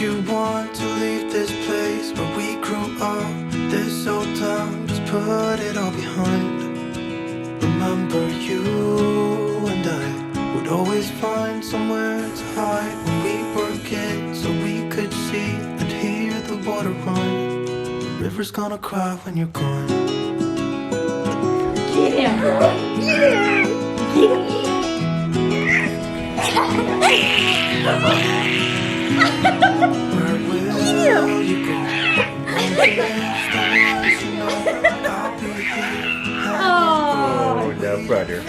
you want to leave this place where we grew up, this old town, just put it all behind. Remember you and I would always find somewhere to hide when we were kids, so we could see and hear the water run. The river's gonna cry when you're gone. Where will you go? Oh, no, brother.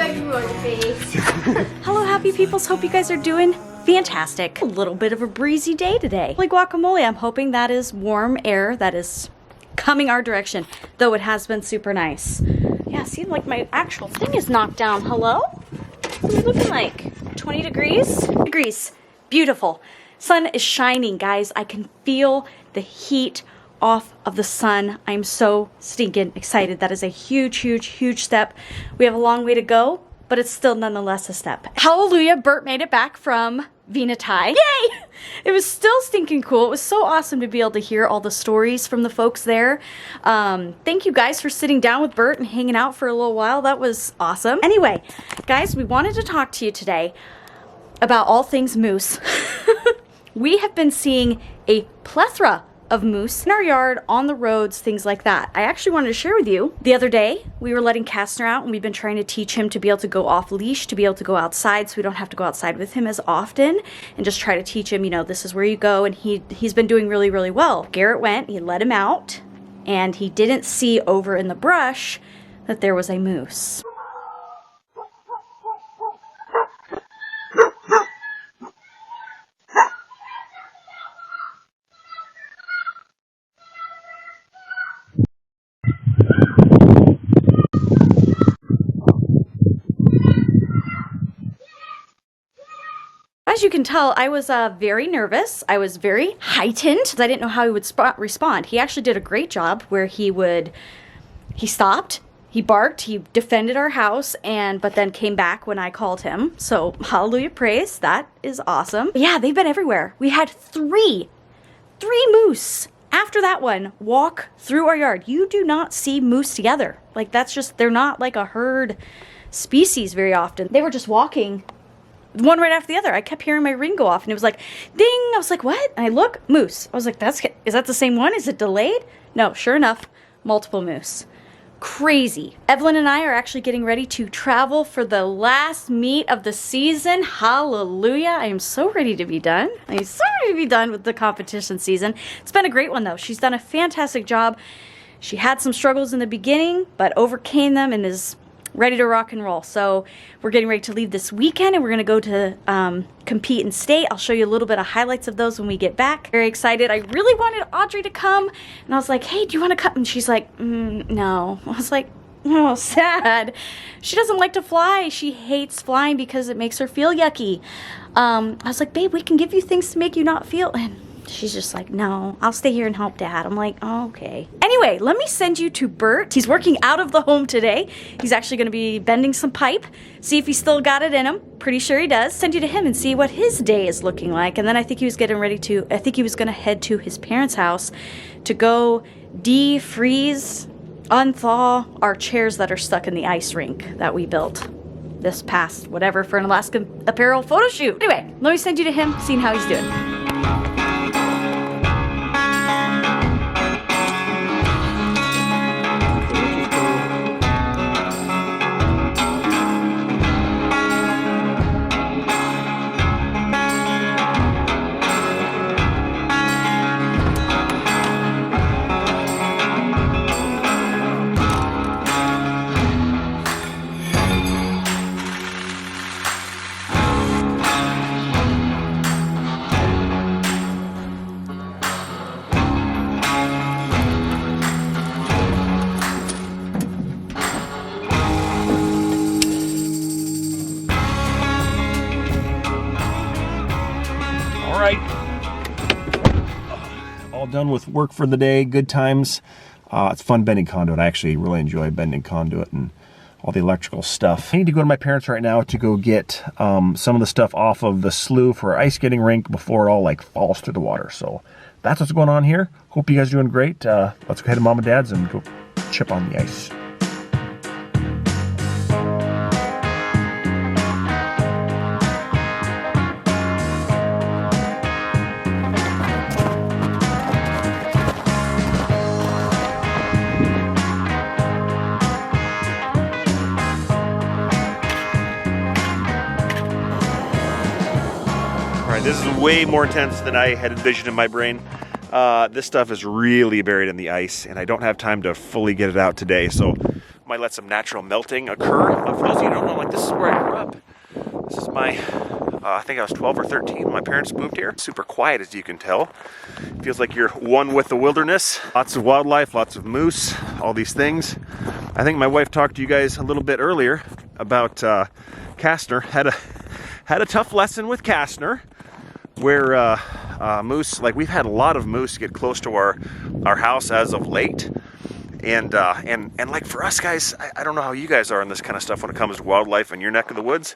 Hello, happy peoples. Hope you guys are doing fantastic. A little bit of a breezy day today. Like guacamole, I'm hoping that is warm air that is coming our direction, though it has been super nice. Yeah, see, like my actual thing is knocked down. Hello? What are we looking like? 20 degrees? Beautiful. Sun is shining, guys. I can feel the heat off of the sun. I'm so stinking excited. That is a huge step. We have a long way to go, but it's still nonetheless a step. Hallelujah, Bert made it back from Venati. Yay! It was still stinking cool. It was so awesome to be able to hear all the stories from the folks there. Thank you guys for sitting down with Bert and hanging out for a little while. That was awesome. Anyway, guys, we wanted to talk to you today about all things moose. We have been seeing a plethora of moose in our yard, on the roads, things like that. I actually wanted to share with you. The other day, we were letting Kastner out, and we've been trying to teach him to be able to go off leash, to be able to go outside, so we don't have to go outside with him as often, and just try to teach him, you know, this is where you go, and he's been doing really well. Garrett went, he let him out, and he didn't see over in the brush that there was a moose. As you can tell, I was very nervous. I was very heightened. I didn't know how he would respond. He actually did a great job where he stopped, he barked, he defended our house, but then came back when I called him. So hallelujah, praise, that is awesome. But yeah, they've been everywhere. We had three moose after that one walk through our yard. You do not see moose together. Like, that's just, they're not like a herd species very often. They were just walking one right after the other. I kept hearing my ring go off, and it was like, ding! I was like, what? And I look, moose. I was like, is that the same one? Is it delayed? No, sure enough, multiple moose. Crazy. Evelyn and I are actually getting ready to travel for the last meet of the season. Hallelujah. I am so ready to be done. I'm so ready to be done with the competition season. It's been a great one, though. She's done a fantastic job. She had some struggles in the beginning, but overcame them and is ready to rock and roll. So we're getting ready to leave this weekend, and we're going to go to compete in state. I'll show you a little bit of highlights of those when we get back. Very excited. I really wanted Audrey to come, and I was like, hey, do you want to come? And she's like, no. I was like, oh, sad. She doesn't like to fly. She hates flying because it makes her feel yucky. I was like, babe, we can give you things to make you not feel, and she's just like, no, I'll stay here and help Dad. I'm like, oh, okay. Anyway, let me send you to Bert. He's working out of the home today. He's actually going to be bending some pipe, see if he still got it in him. Pretty sure he does. Send you to him and see what his day is looking like. And then I think he was getting ready to, I think he was going to head to his parents' house to go defreeze, unthaw our chairs that are stuck in the ice rink that we built this past whatever for an Alaskan Apparel photo shoot. Anyway, let me send you to him, seeing how he's doing. All done with work for the day. Good times. It's fun bending conduit. I actually really enjoy bending conduit and all the electrical stuff. I need to go to my parents right now to go get some of the stuff off of the slough for our ice skating rink before it all like falls through the water. So that's what's going on here. Hope you guys are doing great. Let's go ahead to Mom and Dad's and go chip on the ice. This is way more intense than I had envisioned in my brain. This stuff is really buried in the ice, and I don't have time to fully get it out today, so might let some natural melting occur. For those of you who don't know, like, this is where I grew up. This is my, I think I was 12 or 13 when my parents moved here. Super quiet, as you can tell. Feels like you're one with the wilderness. Lots of wildlife, lots of moose, all these things. I think my wife talked to you guys a little bit earlier about Kastner. Had a tough lesson with Kastner, where moose, like, we've had a lot of moose get close to our house as of late, and like, for us guys, I don't know how you guys are in this kind of stuff when it comes to wildlife in your neck of the woods,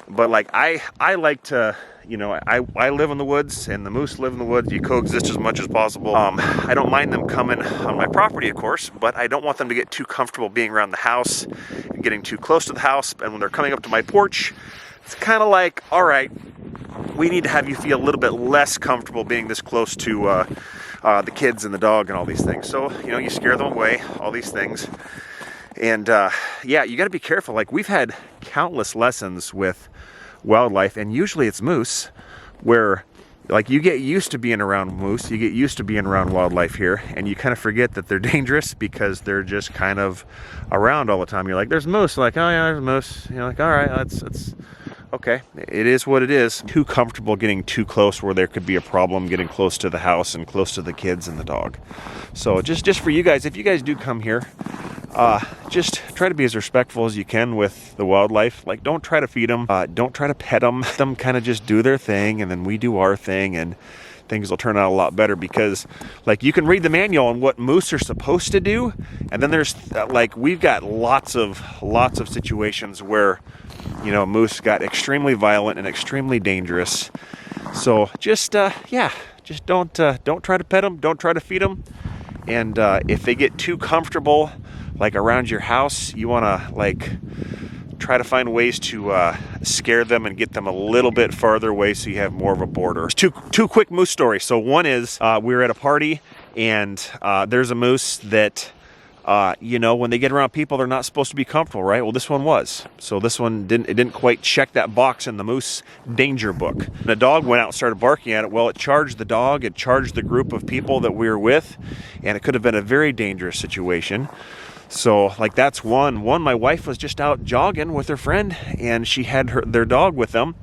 but like, I like to, you know, I live in the woods and the moose live in the woods. You coexist as much as possible. I don't mind them coming on my property, of course, but I don't want them to get too comfortable being around the house and getting too close to the house. And when they're coming up to my porch, it's kind of like, all right, we need to have you feel a little bit less comfortable being this close to the kids and the dog and all these things. So, you know, you scare them away, all these things. And yeah, you got to be careful. Like, we've had countless lessons with wildlife, and usually it's moose, where, like, you get used to being around moose, you get used to being around wildlife here, and you kind of forget that they're dangerous because they're just kind of around all the time. You're like, there's moose. Like, oh yeah, there's moose. You're like, all right, that's okay. It is what it is. Too comfortable getting too close where there could be a problem getting close to the house and close to the kids and the dog. So just for you guys, if you guys do come here, just try to be as respectful as you can with the wildlife. Like, don't try to feed them. Don't try to pet them. Let them kind of just do their thing, and then we do our thing, and things will turn out a lot better, because, like, you can read the manual on what moose are supposed to do, and then there's like, we've got lots of situations where, you know, moose got extremely violent and extremely dangerous. So just yeah, just don't try to pet them, don't try to feed them, and if they get too comfortable, like, around your house, you want to, like, try to find ways to scare them and get them a little bit farther away so you have more of a border. Two quick moose stories. So one is, we were at a party, and there's a moose that, you know, when they get around people, they're not supposed to be comfortable, right? Well, this one was. So this one didn't quite check that box in the moose danger book. The dog went out and started barking at it. Well, it charged the dog, it charged the group of people that we were with, and it could have been a very dangerous situation. So, like, that's one. My wife was just out jogging with her friend, and she had their dog with them,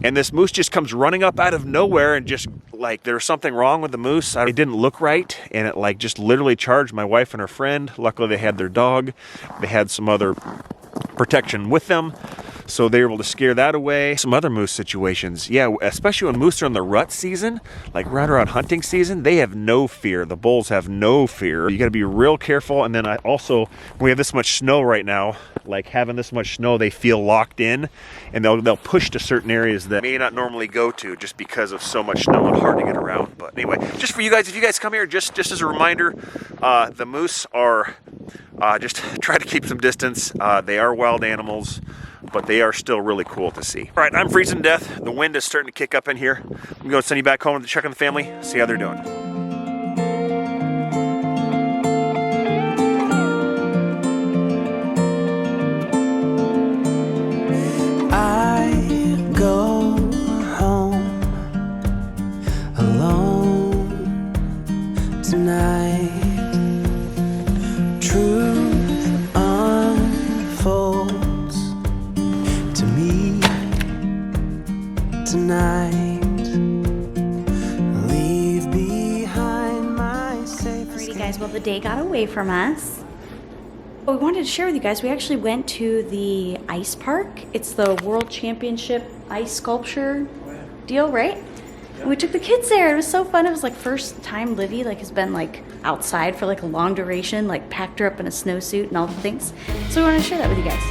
and this moose just comes running up out of nowhere, and just, like, there was something wrong with the moose. It didn't look right, and it, like, just literally charged my wife and her friend. Luckily, they had their dog. They had some other protection with them, so they were able to scare that away. Some other moose situations, yeah, especially when moose are in the rut season, like right around hunting season, they have no fear. The bulls have no fear. You got to be real careful. And then when we have this much snow right now, like, having this much snow, they feel locked in, and they'll push to certain areas that may not normally go to, just because of so much snow and hard to get around. But anyway, just for you guys, if you guys come here, just as a reminder, the moose are, just try to keep some distance. They are wild animals, but they are still really cool to see. All right, I'm freezing to death. The wind is starting to kick up in here. I'm going to send you back home to check on the family, see how they're doing. I go home alone tonight. Truth unfolds to me tonight. Leave behind my safe Alrighty, guys, well, the day got away from us. What we wanted to share with you guys, we actually went to the ice park. It's the World Championship ice sculpture deal, right? And we took the kids there. It was so fun. It was like first time Livy like has been like outside for like a long duration, like packed her up in a snowsuit and all the things. So we want to share that with you guys.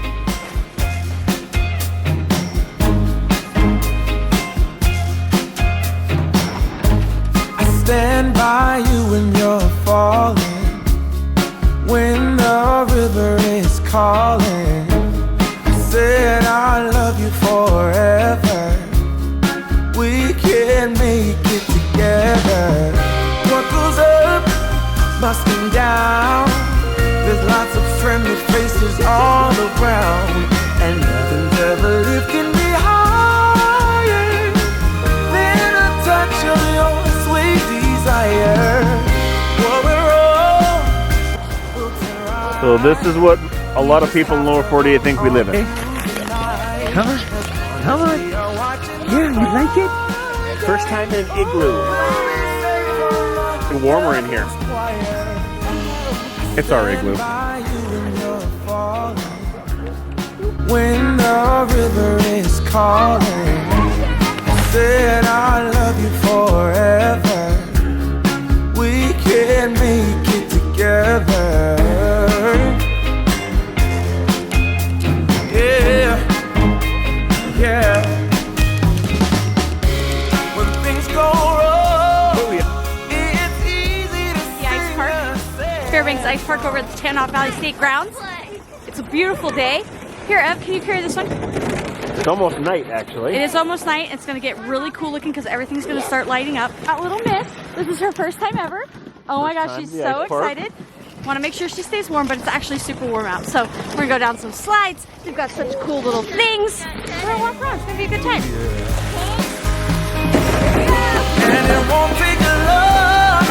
Stand by you when you're falling, when the river is calling. I said I love you forever. We can make it together. What goes up must come down. There's lots of friendly faces all around, and nothing's ever lifting me higher than a touch of your sweet desire. So this is what a lot of people in Lower 48 think we live in. Come on, come on. Yeah, you like it? First time in an igloo. It's warmer in here. It's our igloo. When the river is calling, I said I love you forever. We can make it together. Yeah, yeah. When things go wrong, it's easy to The ice park. Fairbanks Ice Park over at the Tanoff Valley State Grounds. It's a beautiful day. Here, Ev, can you carry this one? It's almost night, actually. It is almost night. It's going to get really cool looking because everything's going to start lighting up. That little miss, this is her first time ever. Oh my gosh, she's so excited. Want to make sure she stays warm, but it's actually super warm out. So we're going to go down some slides. We've got such cool little things. We're going to walk around. It's going to be a good time. and it won't take a lot.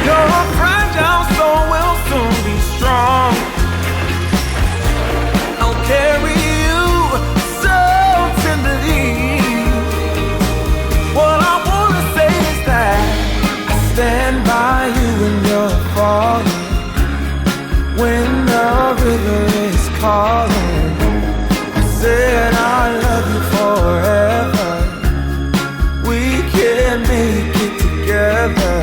You're fragile, so we'll soon be strong. I'll carry you so tenderly. What I wanna say is that I stand by you when you're falling, when the river is calling. I said I love you forever. We can make it together.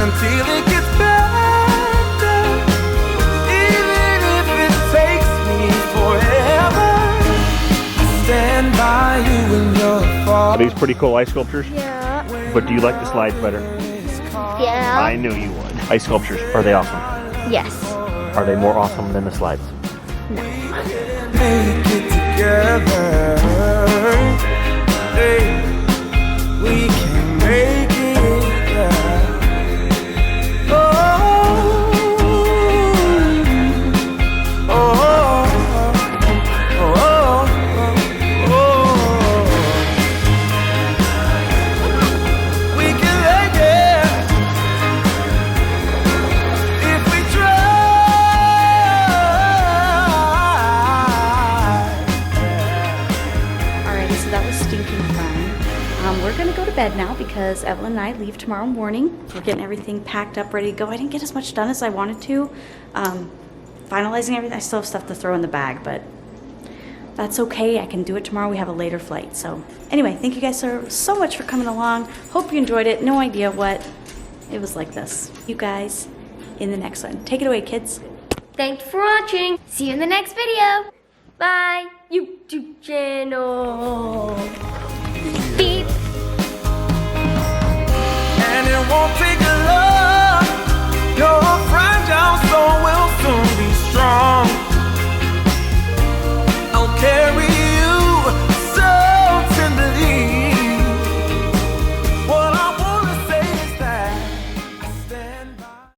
Until it gets better, even if it takes me forever. I stand by you when you're falling. Are these pretty cool ice sculptures? Yeah. But do you like the slides better? Yeah. I knew you would. Ice sculptures, are they awesome? Yes. Are they more awesome than the slides? Make it together. Hey, we can make it. Yeah. We're gonna go to bed now because Evelyn and I leave tomorrow morning. We're getting everything packed up, ready to go. I didn't get as much done as I wanted to. Finalizing everything, I still have stuff to throw in the bag, but that's okay. I can do it tomorrow. We have a later flight. So anyway, thank you guys so much for coming along. Hope you enjoyed it. No idea what it was like this. You guys in the next one. Take it away, kids. Thanks for watching. See you in the next video. Bye. YouTube channel.